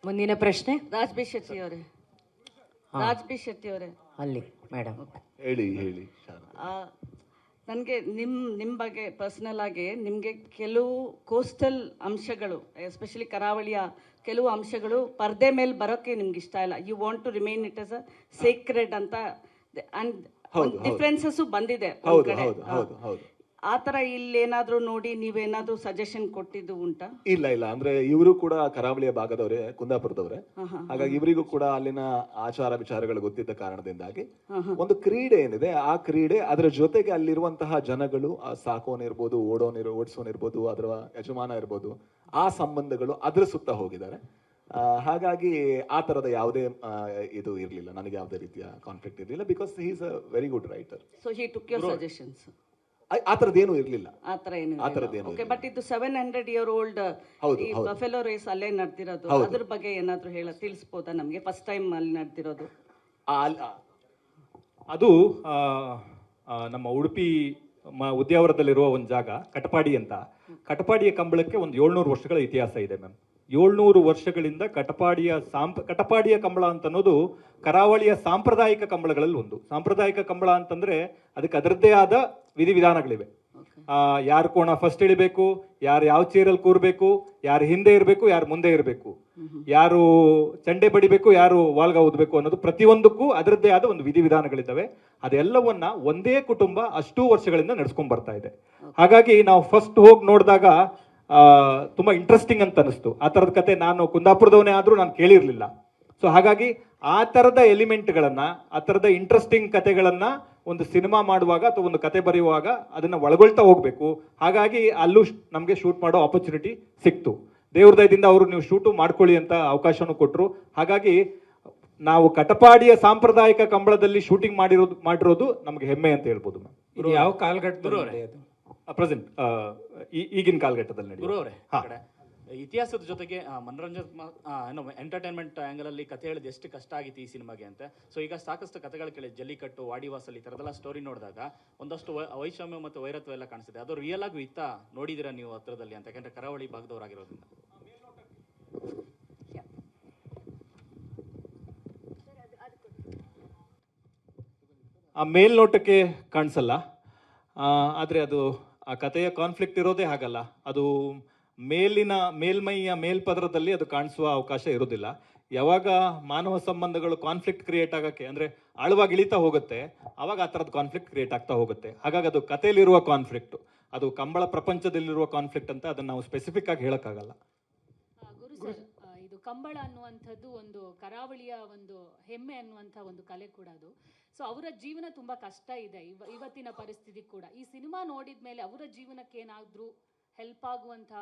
ಮುಂದಿನ ಪ್ರಶ್ನೆ ರಾಜ್ ಬಿ ಶೆಟ್ಟಿ ಅವರೇ, ರಾಜ್ ಬಿ ಶೆಟ್ಟಿ ಅವರೇ, ಅಲ್ಲಿ ಮೇಡಮ್. ಹೇಳಿ ಹೇಳಿ ಶಾರದಾ. ನನಗೆ ನಿಮ್ಮ ಬಗ್ಗೆ ಪರ್ಸ್ನಲ್ ಆಗಿ ನಿಮಗೆ ಕೆಲವು ಕೋಸ್ಟಲ್ ಅಂಶಗಳು, ಎಸ್ಪೆಷಲಿ ಕರಾವಳಿಯ ಕೆಲವು ಅಂಶಗಳು ಪರ್ದೆ ಮೇಲೆ ಬರೋಕ್ಕೆ ನಿಮ್ಗೆ ಇಷ್ಟ ಇಲ್ಲ. You want to remain it as a secret ಅಂತ, ಅಂಡ್ ಡಿಫ್ರೆನ್ಸಸ್ಸು ಬಂದಿದೆ ಒಂದ್ ಹೌದು ಕಡೆ. ಹೌದು ಹೌದು ಹೌದು. ಆ ಥರ ಇಲ್ಲೇನಾದರೂ ನೋಡಿ ನೀವೇನಾದರೂ ಸಜೆಷನ್ ಕೊಟ್ಟಿದ್ದು ಉಂಟಾ? ಇಲ್ಲ ಇಲ್ಲ, ಅಂದ್ರೆ ಇವರು ಕೂಡ ಕರಾವಳಿಯ ಭಾಗದವರೇ, ಕುಂದಾಪುರದವರೇ. ಹಾಗಾಗಿ ಇವರಿಗೂ ಕೂಡ ಅಲ್ಲಿನ ಆಚಾರ ವಿಚಾರಗಳು ಗೊತ್ತಿದ್ದ ಕಾರಣದಿಂದಾಗಿ ಒಂದು ಕ್ರೀಡೆ ಏನಿದೆ, ಆ ಕ್ರೀಡೆ ಅದರ ಜೊತೆಗೆ ಅಲ್ಲಿರುವಂತಹ ಜನಗಳು, ಆ ಸಾಕೋನಿರ್ಬೋದು, ಓಡಿಸೋನಿರ್ಬೋದು, ಅದರ ಯಜಮಾನ ಇರ್ಬೋದು, ಆ ಸಂಬಂಧಗಳು ಅದ್ರ ಸುತ್ತ ಹೋಗಿದ್ದಾರೆ. ಹಾಗಾಗಿ ಆ ತರದ ಯಾವುದೇ ಇದು ಇರಲಿಲ್ಲ, ನನಗೆ ಯಾವುದೇ ರೀತಿಯ ಕಾನ್ಫ್ಲಿಕ್ಟ್ ಇರಲಿಲ್ಲ. Because he is a very good writer. So he took your suggestions. ಆ ತರದ್ದೇನು ಇರಲಿಲ್ಲ. ಆ ಥರ ಏನು? ಆ ಥರದ್ದೇನು? ಓಕೆ, ಬಟ್ ಇದು 700 year old ಈ ಬಫೆಲೋ ರೇಸ್ ಅಲ್ಲೇ ನಡೆದಿರೋದು, ಅದ್ರ ಬಗ್ಗೆ ಏನಾದರೂ ತಿಳಿಸ್ಬೋದಾ ನಮಗೆ? ಫಸ್ಟ್ ಟೈಮ್ ಅಲ್ಲಿ ನಡೆದಿರೋದು ಅದು ನಮ್ಮ ಉಡುಪಿ ಉದ್ಯಾವರದಲ್ಲಿರುವ ಒಂದು ಜಾಗ ಕಟಪಾಡಿ ಅಂತ. ಕಟಪಾಡಿಯ ಕಂಬಳಕ್ಕೆ ಒಂದು 700 ವರ್ಷಗಳ ಇತಿಹಾಸ ಇದೆ ಮ್ಯಾಮ್. 700 ವರ್ಷಗಳಿಂದ ಕಟಪಾಡಿಯ ಕಂಬಳ ಅಂತ ಅನ್ನೋದು ಕರಾವಳಿಯ ಸಾಂಪ್ರದಾಯಿಕ ಕಂಬಳಗಳಲ್ಲಿ ಒಂದು. ಸಾಂಪ್ರದಾಯಿಕ ಕಂಬಳ ಅಂತಂದ್ರೆ ಅದಕ್ಕೆ ಅದರದ್ದೇ ಆದ ವಿಧಿವಿಧಾನಗಳಿವೆ. ಯಾರು ಕೋಣ ಫಸ್ಟ್ ಇಳಿಬೇಕು, ಯಾರು ಯಾವ ಚೇರಲ್ಲಿ ಕೂರ್ಬೇಕು, ಯಾರು ಹಿಂದೆ ಇರಬೇಕು, ಯಾರು ಮುಂದೆ ಇರಬೇಕು, ಯಾರು ಚಂಡೆ ಬಡಿಬೇಕು, ಯಾರು ವಾಲ್ಗ ಓದಬೇಕು ಅನ್ನೋದು ಪ್ರತಿಯೊಂದಕ್ಕೂ ಅದರದ್ದೇ ಆದ ಒಂದು ವಿಧಿವಿಧಾನಗಳಿದ್ದಾವೆ. ಅದೆಲ್ಲವನ್ನ ಒಂದೇ ಕುಟುಂಬ ಅಷ್ಟೂ ವರ್ಷಗಳಿಂದ ನಡ್ಸ್ಕೊಂಡ್ ಬರ್ತಾ ಇದೆ. ಹಾಗಾಗಿ ನಾವು ಫಸ್ಟ್ ಹೋಗಿ ನೋಡಿದಾಗ ತುಂಬಾ ಇಂಟ್ರೆಸ್ಟಿಂಗ್ ಅಂತ ಅನಿಸ್ತು. ಆ ತರದ ಕತೆ ನಾನು ಕುಂದಾಪುರದವನೇ ಆದ್ರೂ ನಾನು ಕೇಳಿರ್ಲಿಲ್ಲ. ಸೊ ಹಾಗಾಗಿ ಆ ತರದ ಎಲಿಮೆಂಟ್ಗಳನ್ನ, ಆ ತರದ ಇಂಟ್ರೆಸ್ಟಿಂಗ್ ಕತೆಗಳನ್ನ ಒಂದು ಸಿನಿಮಾ ಮಾಡುವಾಗ ಅಥವಾ ಒಂದು ಕತೆ ಬರೆಯುವಾಗ ಅದನ್ನ ಒಳಗೊಳ್ತಾ ಹೋಗ್ಬೇಕು. ಹಾಗಾಗಿ ಅಲ್ಲೂ ನಮ್ಗೆ ಶೂಟ್ ಮಾಡೋ ಆಪರ್ಚುನಿಟಿ ಸಿಕ್ತು. ದೇವ್ರ ದಯದಿಂದ ಅವರು ನೀವು ಶೂಟು ಮಾಡ್ಕೊಳ್ಳಿ ಅಂತ ಅವಕಾಶನೂ ಕೊಟ್ಟರು. ಹಾಗಾಗಿ ನಾವು ಕಟಪಾಡಿಯ ಸಾಂಪ್ರದಾಯಿಕ ಕಂಬಳದಲ್ಲಿ ಶೂಟಿಂಗ್ ಮಾಡಿರೋದು ನಮ್ಗೆ ಹೆಮ್ಮೆ ಅಂತ ಹೇಳ್ಬೋದು ಮ್ಯಾಮ್. ಇದು ಯಾವ ಕಾಲಘಟ್ಟದಲ್ಲಿ ಪ್ರೆಸೆಂಟ್ ಈಗಿನ ಕಾಲಘಟ್ಟದಲ್ಲಿ ನಡೆಯುತ್ತೆ? ಇತಿಹಾಸದ ಜೊತೆಗೆ ಎಂಟರ್ಟೈನ್ಮೆಂಟ್ ಆಂಗಲ್ ಅಲ್ಲಿ ಕಥೆ ಹೇಳಿದ ಎಷ್ಟು ಕಷ್ಟ ಆಗಿತ್ತು ಈ ಸಿನಿಮಾಗೆ ಅಂತ. ಸೊ ಈಗ ಸಾಕಷ್ಟು ಕಥೆಗಳು ಕೇಳಿ, ಜಲ್ಲಿಕಟ್ಟು, ವಾಡಿವಾಸಲ್, ಈ ಥರದೆಲ್ಲ ಸ್ಟೋರಿ ನೋಡಿದಾಗ ಒಂದಷ್ಟು ವೈಷಮ್ಯ ಮತ್ತು ವೈರತ್ವ ಎಲ್ಲ ಕಾಣಿಸ್ತಿದೆ. ಅದು ರಿಯಲ್ ಆಗಿ ಇತ್ತ ನೋಡಿದಿರಾ ನೀವು ಹತ್ರದಲ್ಲಿ ಅಂತ? ಯಾಕಂದ್ರೆ ಕರಾವಳಿ ಭಾಗದವರಾಗಿರೋದ್ರಿಂದ ಆ ಮೇಲ್ನೋಟಕ್ಕೆ ಕಾಣಿಸಲ್ಲ, ಆದರೆ ಅದು ಆ ಕಥೆಯ ಕಾನ್ಫ್ಲಿಕ್ಟ್ ಇರೋದೇ ಹಾಗಲ್ಲ. ಅದು ಮೇಲ್ಮೈಯ ಮೇಲ್ಪದರದಲ್ಲಿ ಅದು ಕಾಣಿಸುವ ಅವಕಾಶ ಇರೋದಿಲ್ಲ. ಯಾವಾಗ ಮಾನವ ಸಂಬಂಧಗಳು ಕಾನ್ಫ್ಲಿಕ್ಟ್ ಕ್ರಿಯೇಟ್ ಆಗಕ್ಕೆ, ಅಂದ್ರೆ ಆಳವಾಗಿ ಇಳಿತಾ ಹೋಗುತ್ತೆ, ಅವಾಗ ಆ ಥರದ ಕಾನ್ಫ್ಲಿಕ್ಟ್ ಕ್ರಿಯೇಟ್ ಆಗ್ತಾ ಹೋಗುತ್ತೆ. ಹಾಗಾಗಿ ಅದು ಕಥೆಯಲ್ಲಿರುವ ಕಾನ್ಫ್ಲಿಕ್ಟ್, ಅದು ಕಂಬಳ ಪ್ರಪಂಚದಲ್ಲಿರುವ ಕಾನ್ಫ್ಲಿಕ್ಟ್ ಅಂತ ಅದನ್ನ ನಾವು ಸ್ಪೆಸಿಫಿಕ್ ಆಗಿ ಹೇಳಕ್ಕಾಗಲ್ಲ. ಗುರು ಸರ್, ಇದು ಕಂಬಳ ಅನ್ನುವಂಥದ್ದು ಒಂದು ಕರಾವಳಿಯ ಒಂದು ಹೆಮ್ಮೆ ಅನ್ನುವಂಥ ಒಂದು ಕಲೆ ಕೂಡ ಅದು. ಸೊ ಅವರ ಜೀವನ ತುಂಬಾ ಕಷ್ಟ ಇದೆ ಇವತ್ತಿನ ಪರಿಸ್ಥಿತಿ ಕೂಡ. ಈ ಸಿನಿಮಾ ನೋಡಿದ ಮೇಲೆ ಅವರ ಜೀವನಕ್ಕೆ ಏನಾದ್ರೂ ಹೆಲ್ಪ್ ಆಗುವಂಥ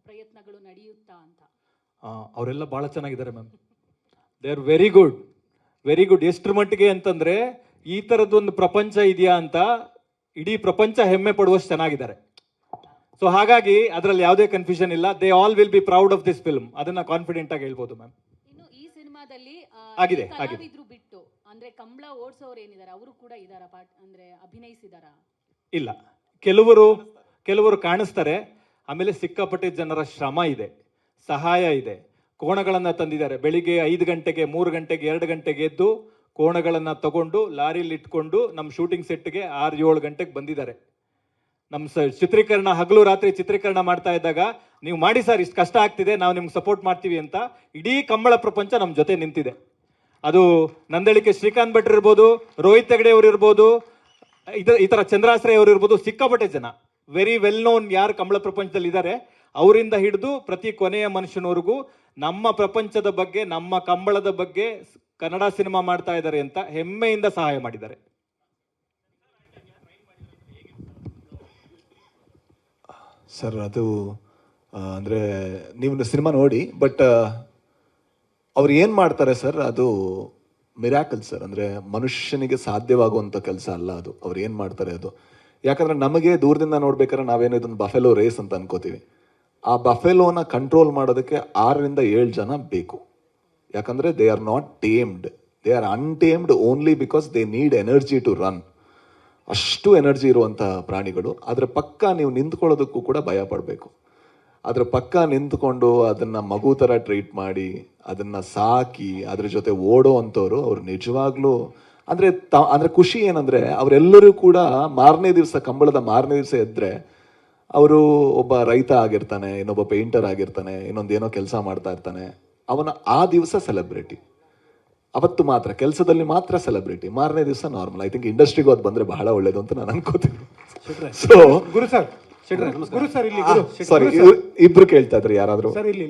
ಪ್ರಯತ್ನಗಳು ನಡೆಯುತ್ತಾ ಅಂತ? ಅವರೆಲ್ಲ ಬಹಳ ಚೆನ್ನಾಗಿದ್ದಾರೆ ma'am. They are very good, very good. ಎಷ್ಟರ ಮಟ್ಟಿಗೆ ಅಂತಂದ್ರೆ ಈ ತರದೊಂದು ಪ್ರಪಂಚ ಇದೆಯಾ ಅಂತ ಇಡೀ ಪ್ರಪಂಚ ಹೆಮ್ಮೆ ಪಡುವಷ್ಟು ಚೆನ್ನಾಗಿದ್ದಾರೆ. ಸೊ ಹಾಗಾಗಿ ಅದರಲ್ಲಿ ಯಾವುದೇ ಕನ್ಫ್ಯೂಷನ್ ಇಲ್ಲ. They all will be proud of this film. ಅದನ್ನ ಕಾನ್ಫಿಡೆಂಟ್ ಆಗಿ ಹೇಳ್ಬೋದು ಮ್ಯಾಮ್. ಇನ್ನು ಈ ಸಿನಿಮಾದಲ್ಲಿ ಆಗಿದೆ ಕಲಾವಿದ್ರು ಬಿಟ್ಟು ಅಂದ್ರೆ ಕಂಬಳ ಓಡಿಸೋರು ಏನಿದ್ದಾರೆ ಅವರು ಕೂಡ ಇದಾರ ಅಂದ್ರೆ ಅಭಿನಯಿಸಿದಾರ? ಇಲ್ಲ, ಕೆಲವರು ಕಾಣಿಸ್ತಾರೆ. ಆಮೇಲೆ ಸಿಕ್ಕಾಪಟ್ಟೆ ಜನರ ಶ್ರಮ ಇದೆ, ಸಹಾಯ ಇದೆ. ಕೋಣಗಳನ್ನ ತಂದಿದ್ದಾರೆ. ಬೆಳಿಗ್ಗೆ 5 ಗಂಟೆಗೆ, 3 ಗಂಟೆಗೆ, 2 ಗಂಟೆಗೆ ಎದ್ದು ಕೋಣಗಳನ್ನ ತಗೊಂಡು ಲಾರಿಲಿ ಇಟ್ಕೊಂಡು ನಮ್ಮ ಶೂಟಿಂಗ್ ಸೆಟ್ಗೆ 6-7 ಗಂಟೆಗೆ ಬಂದಿದ್ದಾರೆ. ನಮ್ಮ ಚಿತ್ರೀಕರಣ ಹಗಲು ರಾತ್ರಿ ಚಿತ್ರೀಕರಣ ಮಾಡ್ತಾ ಇದ್ದಾಗ ನೀವು ಮಾಡಿ ಸರ್, ಇಷ್ಟು ಕಷ್ಟ ಆಗ್ತಿದೆ, ನಾವು ನಿಮ್ಗೆ ಸಪೋರ್ಟ್ ಮಾಡ್ತೀವಿ ಅಂತ ಇಡೀ ಕಂಬಳ ಪ್ರಪಂಚ ನಮ್ಮ ಜೊತೆ ನಿಂತಿದೆ. ಅದು ನಂದಳಿಕೆ ಶ್ರೀಕಾಂತ್ ಭಟ್ರು ಇರ್ಬೋದು, ರೋಹಿತ್ ಹೆಗಡೆ ಅವರು ಇರ್ಬೋದು, ಈ ತರ ಚಂದ್ರಾಶ್ರಯ ಅವರು ಇರ್ಬೋದು. ಸಿಕ್ಕಾಪಟ್ಟೆ ಜನ ವೆರಿ ವೆಲ್ ನೋನ್ ಯಾರು ಕಂಬಳ ಪ್ರಪಂಚದಲ್ಲಿ ಇದ್ದಾರೆ, ಅವರಿಂದ ಹಿಡಿದು ಪ್ರತಿ ಕೊನೆಯ ಮನುಷ್ಯನವರೆಗೂ ನಮ್ಮ ಪ್ರಪಂಚದ ಬಗ್ಗೆ, ನಮ್ಮ ಕಂಬಳದ ಬಗ್ಗೆ ಕನ್ನಡ ಸಿನಿಮಾ ಮಾಡ್ತಾ ಇದ್ದಾರೆ ಅಂತ ಹೆಮ್ಮೆಯಿಂದ ಸಹಾಯ ಮಾಡಿದ್ದಾರೆ. ಸರ್ ಅದು ಅಂದರೆ ನೀವು ಸಿನಿಮಾ ನೋಡಿ, ಬಟ್ ಅವ್ರು ಏನು ಮಾಡ್ತಾರೆ ಸರ್, ಅದು ಮಿರಾಕಲ್ ಸರ್. ಅಂದರೆ ಮನುಷ್ಯನಿಗೆ ಸಾಧ್ಯವಾಗುವಂಥ ಕೆಲಸ ಅಲ್ಲ ಅದು. ಅವ್ರು ಏನು ಮಾಡ್ತಾರೆ ಅದು. ಯಾಕಂದರೆ ನಮಗೆ ದೂರದಿಂದ ನೋಡ್ಬೇಕಾದ್ರೆ ನಾವೇನೋ ಇದೊಂದು ಬಫೆಲೋ ರೇಸ್ ಅಂತ ಅನ್ಕೋತೀವಿ. ಆ ಬಫೆಲೋನ ಕಂಟ್ರೋಲ್ ಮಾಡೋದಕ್ಕೆ 6-7 ಜನ ಬೇಕು. ಯಾಕಂದರೆ they are not tamed, they are untamed only because they need energy to run. ಅಷ್ಟು ಎನರ್ಜಿ ಇರುವಂಥ ಪ್ರಾಣಿಗಳು. ಅದರ ಪಕ್ಕ ನೀವು ನಿಂತ್ಕೊಳ್ಳೋದಕ್ಕೂ ಕೂಡ ಭಯ ಪಡಬೇಕು. ಅದ್ರ ಪಕ್ಕ ನಿಂತ್ಕೊಂಡು ಅದನ್ನ ಮಗು ಥರ ಟ್ರೀಟ್ ಮಾಡಿ ಅದನ್ನ ಸಾಕಿ ಅದ್ರ ಜೊತೆ ಓಡೋ ಅಂಥವ್ರು ಅವ್ರು ನಿಜವಾಗ್ಲೂ ಅಂದ್ರೆ ಖುಷಿ ಏನಂದ್ರೆ ಅವರೆಲ್ಲರೂ ಕೂಡ ಮಾರನೇ ದಿವಸ ಕಂಬಳದ ಮಾರನೇ ದಿವಸ ಎದ್ರೆ ಅವರು ಒಬ್ಬ ರೈತ ಆಗಿರ್ತಾನೆ, ಇನ್ನೊಬ್ಬ ಪೇಂಟರ್ ಆಗಿರ್ತಾನೆ, ಇನ್ನೊಂದೇನೋ ಕೆಲಸ ಮಾಡ್ತಾ ಇರ್ತಾನೆ, ಅವನ ಆ ದಿವಸ ಸೆಲೆಬ್ರಿಟಿ, ಅವತ್ತು ಮಾತ್ರ ಕೆಲಸದಲ್ಲಿ ಮಾತ್ರ ಸೆಲೆಬ್ರಿಟಿ, ಮಾರನೇ ದಿವಸ ನಾರ್ಮಲ್. ಐ ಥಿಂಕ್ ಇಂಡಸ್ಟ್ರಿಗೂ ಅದು ಬಂದ್ರೆ ಬಹಳ ಒಳ್ಳೇದು ಅಂತ ನಾನು ಅನ್ಕೋತೀನಿ. ಸೊ ಗುರು ಸರ್, ಗುರು ಸರ್ ಇಲ್ಲಿ ಸಾರಿ, ಇಬ್ರು ಕೇಳ್ತಾ ಇದ್ರಿ ಯಾರಾದ್ರೂ? ಸರ್ ಇಲ್ಲಿ